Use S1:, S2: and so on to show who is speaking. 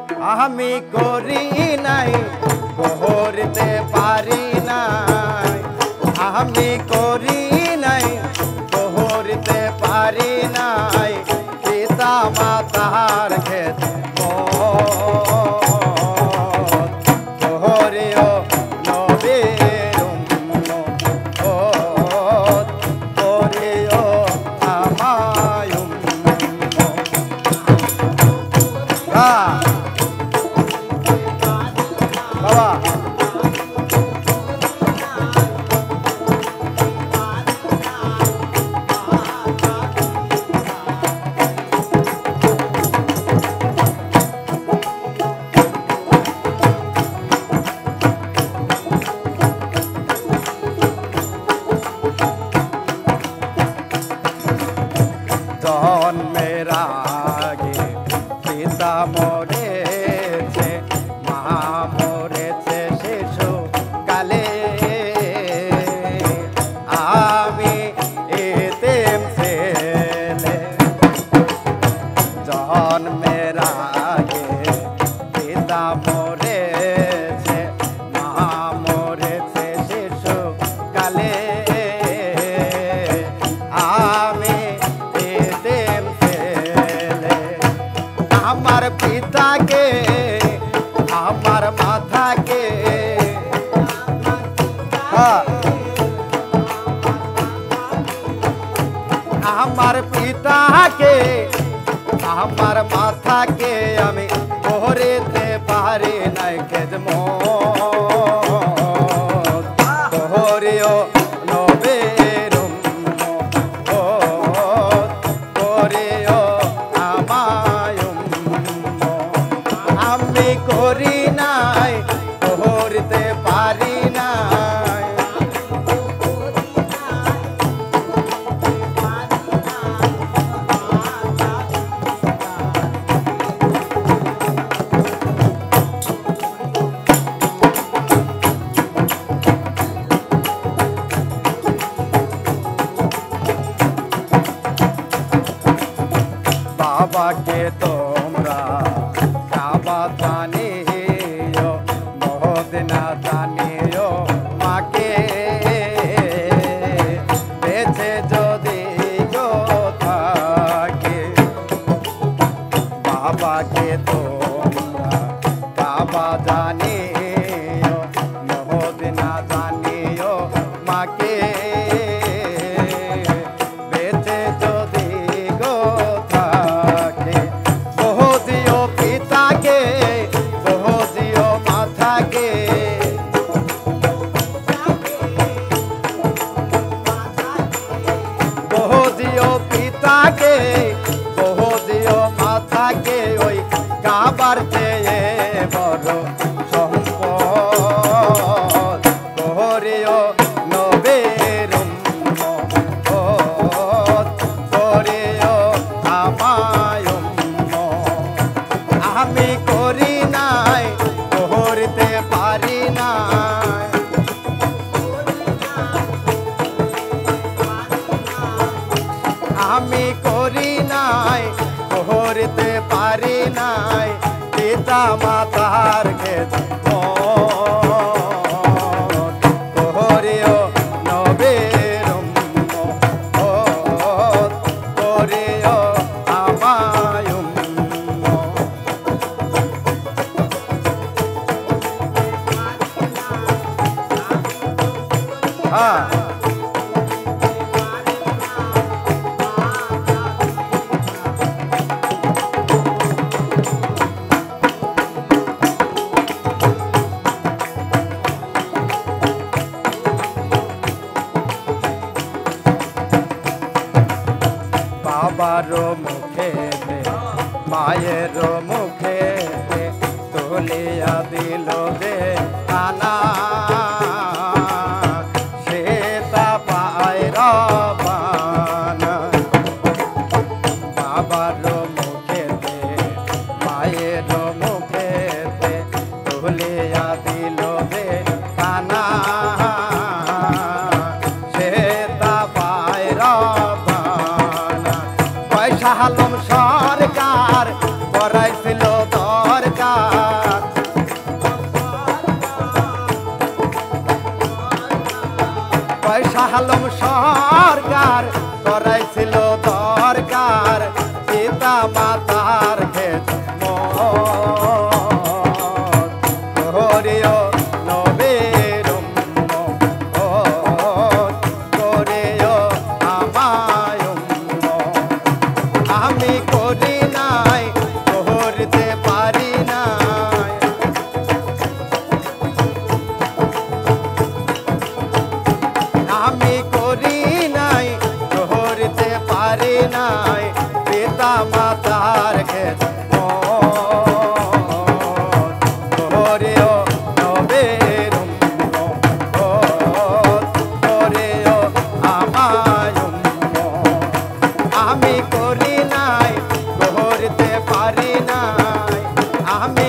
S1: আমি করি নাই করতে পারি নাই আমি করি নাই করতে পারি নাই পিতা মাতার খেতে তোহরিও নবীর উম্মত তোরিও আমায় উম্মত বাবা জন্মের আগে পিতা মরেছে মা মরেছে শিশু কালে আমি এতিম ছেলে জন্মের আগে পিতা মরেছে মা মরেছে শিশু কালে আমি এতিম ছেলে আমার পিতাকে আমার মাথাকে আমার পিতাকে আমার মাথাকে আমি করতে পারি নাই খেদমত তোহরিও নবীর উম্মত তোরিও আমায় উম্মত আমি করি নাই করতে পারি নাই বাবাকে তোমরা কাবা জানিও মদিনা জানিও মাকে বেঁচে যদি গো থাকে বাবাকে তোমরা কাবা জানিও মদিনা জানিও মাকে বেঁচে যদি গো থাকে বহুদিও পিতাকে বহুদিও মাথাকে বহুদিও পিতাকে বহুদিও মাথাকে ওই কাবার চেয়ে বড় সম্পদ তোহরিও নবীর উম্মত তোরিও আমায় উম্মত আমি করি নাই করতে পারি নাই আমি করি নাই করতে পারি নাই পিতা মাতার খেদমত তোহরিও নবীর উম্মত তোরিও আমায় উম্মত বাবার মুখে মায়ের মুখে তুলিয়া দিল যে কানা সে আলম সরকার করাইছিল দরকার পিতা মাতার করিও নবীর করিও আমায় আমি করি নাই করতে পারি নাই আমি করি নাই করতে পারি নাই পিতা মাতার করিও নবীর করিও আমায় আমি করি নাই করতে পারি নাই আমি